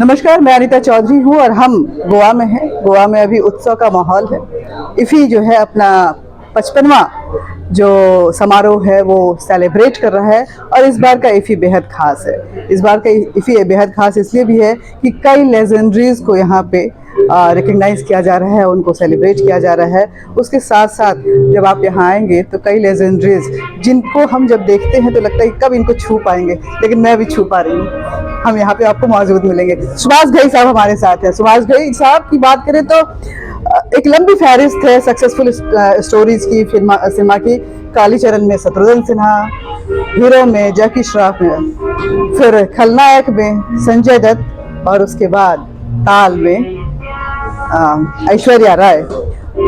नमस्कार, मैं अनीता चौधरी हूँ और हम गोवा में हैं। गोवा में अभी उत्सव का माहौल है। इफ़ी जो है अपना 55वां जो समारोह है वो सेलिब्रेट कर रहा है और इस बार का इफ़ी बेहद ख़ास है। इस बार का इफ़ी बेहद ख़ास इसलिए भी है कि कई लेजेंडरीज़ को यहाँ पे रिकग्नाइज़ किया जा रहा है, उनको सेलिब्रेट किया जा रहा है। उसके साथ साथ जब आप यहाँ आएंगे तो कई लेजेंडरीज़ जिनको हम जब देखते हैं तो लगता है कि कब इनको छू पाएंगे, लेकिन मैं भी छू पा रही हूँ। हम यहाँ पे आपको मौजूद मिलेंगे। सुभाष घई साहब हमारे साथ हैं। सुभाष घई साहब की बात करें तो एक लंबी फहरिस्त है सक्सेसफुल स्टोरीज की। सिनेमा की कालीचरण में शत्रुघ्न सिन्हा, हीरो में जैकी श्रॉफ में, फिर खलनायक में संजय दत्त और उसके बाद ताल में ऐश्वर्या राय।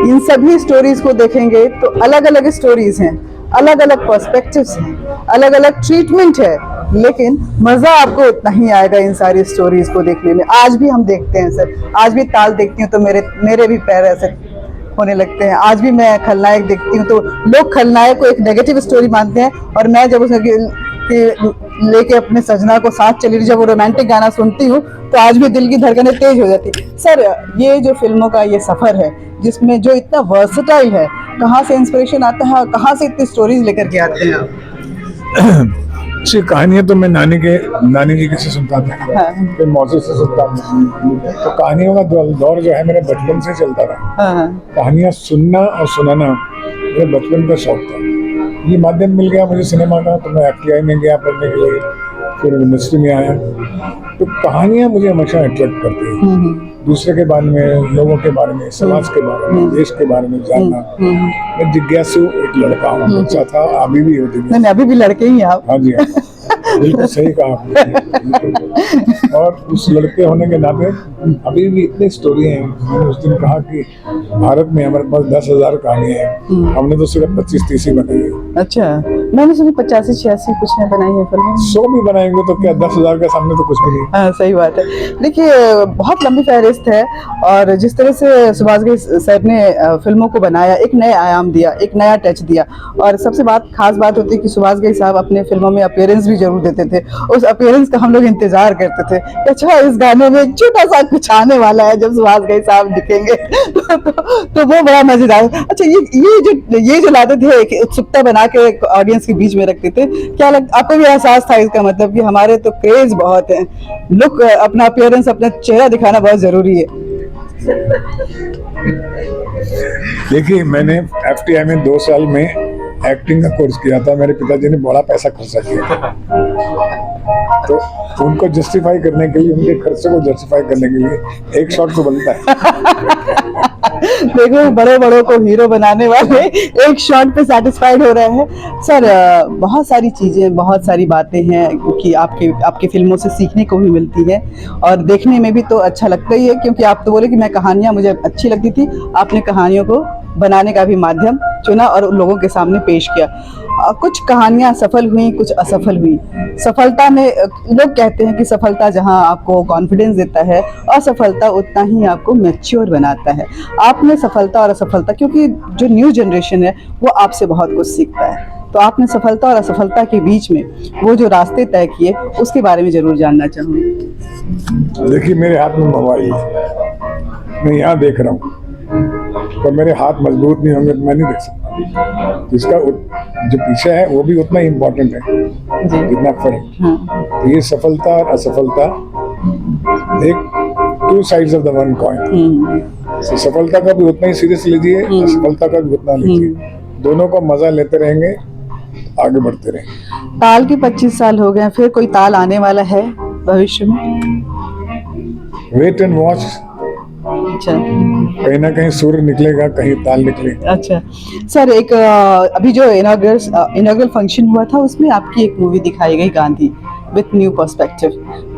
इन सभी स्टोरीज को देखेंगे तो अलग अलग स्टोरीज हैं, अलग अलग पर्सपेक्टिव्स हैं, अलग अलग ट्रीटमेंट है, लेकिन मज़ा आपको उतना ही आएगा इन सारी स्टोरीज को देखने में। आज भी हम देखते हैं सर, आज भी ताल देखती हूँ तो मेरे भी पैर ऐसे होने लगते हैं। आज भी मैं खलनायक देखती हूँ तो लोग खलनायक को एक नेगेटिव स्टोरी मानते हैं और मैं जब उसके लेके अपने सजना को साथ चली, जब वो रोमांटिक गाना सुनती हूँ तो आज भी दिल की धड़कनें तेज हो जाती। सर, ये जो फिल्मों का ये सफ़र है जिसमें जो इतना वर्सटाइल है, कहाँ से इंस्पिरेशन आता है और कहाँ से इतनी स्टोरीज लेकर के आते हैं आप? अच्छी कहानियां तो मैं नानी जी से सुनता था, हाँ। फिर मौसी से सुनता था। तो कहानियों का दौर जो है मेरे बचपन से चलता रहा। हाँ। कहानियां सुनना और सुनाना मेरे बचपन का शौक था। ये माध्यम मिल गया मुझे सिनेमा का, तो मैं FTI में गया पढ़ने के लिए, फिर यूनिवर्सिटी में आया। तो कहानियां मुझे हमेशा अट्रैक्ट करती हैं। दूसरे के बारे में, लोगों के बारे में, समाज के बारे में, देश के बारे में जानना। मैं जिज्ञासु एक लड़का हूँ, बच्चा था, अभी भी होती है। नहीं, अभी भी लड़के ही आप। हाँ जी, बिल्कुल सही कहा आपने। और उस लड़के होने के नाते अभी भी इतनी स्टोरी हैं। मैंने उस दिन कहा कि भारत में हमारे पास 10,000 कहानियां हैं, हमने तो सिर्फ 25-30 ही बनाई है। अच्छा, मैंने सुनी 85-86 कुछ है बनाई है फिल्में। 100 भी बनाएंगे तो क्या, 10,000 के सामने तो कुछ भी नहीं। हाँ, सही बात है। देखिए, बहुत लंबी फहरिस्त है और जिस तरह से सुभाष घई साहब ने फिल्मों को बनाया, एक नए आयाम दिया, एक नया टच दिया। और सबसे खास बात होती है कि सुभाष घई साहब अपने फिल्मों में अपीयरेंस भी जरूर देते थे। उस अपीयरेंस का हम लोग इंतजार करते थे। अच्छा, इस गाने में छोटा सा कुछ आने वाला है जब सुभाष घई साहब दिखेंगे तो वो बड़ा मजेदार। अच्छा, ये जो लाते थे, एक उत्सुकता बना के ऑडियंस के बीच में रखते थे, क्या आपको भी एहसास था इसका मतलब कि हमारे तो क्रेज बहुत है, लुक, अपना अपीयरेंस, अपना चेहरा दिखाना बहुत जरूरी है? देखिए, मैंने FTI में 2 साल में एक्टिंग का कोर्स किया था। मेरे पिताजी ने बड़ा पैसा खर्चा किया था, तो उनको जस्टिफाई करने के लिए, उनके खर्चे को जस्टिफाई करने के लिए एक शॉट तो बनता है। देखो, बड़ों को हीरो बनाने वाले एक शॉट पे सेटिस्फाइड हो रहे हैं। सर, बहुत सारी चीजें, बहुत सारी बातें हैं कि आपके फिल्मों से सीखने को भी मिलती है और देखने में भी तो अच्छा लगता ही है, क्योंकि आप तो बोले कि मैं कहानियां मुझे अच्छी लगती थी, आपने कहानियों को बनाने का भी माध्यम चुना और उन लोगों के सामने पेश किया। कुछ कहानियां सफल हुई, कुछ असफल हुई। सफलता में लोग कहते हैं कि सफलता जहां आपको कॉन्फिडेंस देता है, असफलता उतना ही आपको मैच्योर बनाता है। आपने सफलता और असफलता, क्योंकि जो न्यू जनरेशन है वो आपसे बहुत कुछ सीखता है, तो आपने सफलता और असफलता के बीच में वो जो रास्ते तय किए उसके बारे में जरूर जानना चाहूँगी। देखिए, मेरे हाथ में मोबाइल है, मैं यहाँ देख रहा हूँ, पर मेरे हाथ मजबूत नहीं होंगे तो मैं नहीं देख सकता। इसका जो पीछे है वो भी उतना ही इम्पोर्टेंट है जितना फर्क। तो ये सफलता और असफलता एक 2 sides of the one coin. सफलता का भी उतना ही सीरियस लीजिए, असफलता का भी उतना लीजिए। दोनों का मजा लेते रहेंगे, आगे बढ़ते रहेंगे। ताल के 25 साल हो गए, फिर कोई ताल आने वाला है भविष्य में? Wait and watch. अच्छा, कहीं ना कहीं सूर्य निकलेगा, कहीं ताल निकलेगा। अच्छा सर, एक अभी जो इनॉग्रल फंक्शन हुआ था उसमें आपकी एक मूवी दिखाई गई, गांधी विथ न्यू पर्सपेक्टिव।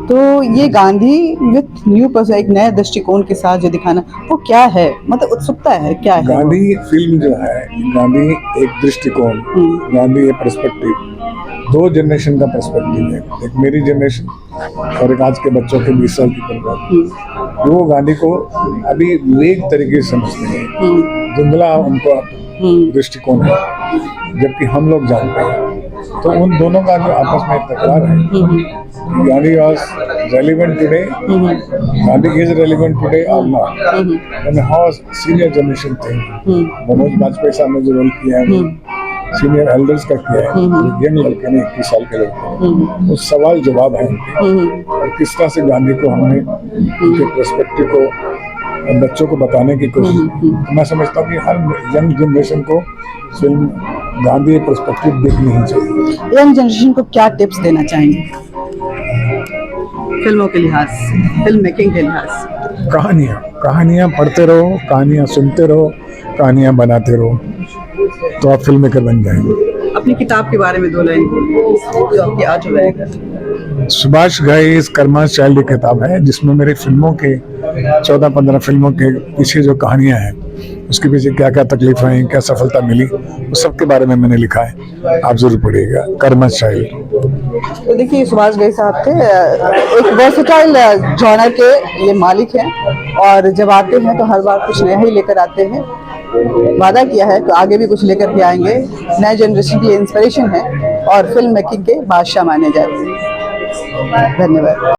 तो ये गांधी विथ न्यू पर्सपेक्टिव, एक नए दृष्टिकोण के साथ जो दिखाना, वो क्या है, मतलब उत्सुकता है, क्या है गांधी फिल्म जो है, गांधी एक दृष्टिकोण, गांधी एक पर्सपेक्टिव, 2 जनरेशन का पर्सपेक्टिव है। एक मेरी जनरेशन और एक आज के बच्चों के 20 साल की पर्सपेक्टिव। वो गांधी को अभी वेग तरीके से समझते हैं, धुंधला उनको दृष्टिकोण है, जबकि हम लोग जानते हैं तो उन दोनों का जो आपस में तकरार है, Gandhi was relevant today. Gandhi is relevant today or not? And how senior generation think? Manoj Bajpayee साहब ने जो रोल किया है सीनियर एल्डर्स का किया है, यंग लड़के ने 21 साल के लड़के, वो सवाल जवाब है उनके। और किस तरह से गांधी को हमने उनके पर्सपेक्टिव को बच्चों को बताने की कोशिश की। तो मैं समझता हूँ कि हर यंग जनरेशन को फिल्म गांधी पर्सपेक्टिव देखनी ही चाहिए। यंग जनरेशन को क्या टिप्स देना चाहेंगे फिल्मों के लिहाज से, फिल्म मेकिंग के लिहाज से? कहानियाँ पढ़ते रहो, कहानियाँ सुनते रहो, कहानियाँ बनाते रहो, तो आप फिल्म मेकर बन जाएंगे। अपनी किताब के बारे में 2 लाइन बोलिए जो आपकी आज रहेगा। सुभाष घई कर्मास चाइल्ड की किताब है, जिसमें मेरी फिल्मों के 14-15 फिल्मों के पीछे जो कहानियां हैं, उसके पीछे क्या क्या तकलीफ आई, क्या सफलता मिली, उस सब के बारे में मैंने लिखा है। आप जरूर पढ़िएगा, कर्मास चाइल्ड। तो देखिए सुभाष घई साहब थे एक वर्सेटाइल जॉनर के ये मालिक हैं, और जब आते हैं तो हर बार कुछ नया ही लेकर आते हैं। वादा किया है तो आगे भी कुछ लेकर के आएंगे, नए जनरेशन की इंस्पिरेशन है और फिल्म मेकिंग के बादशाह माने जाते हैं। धन्यवाद।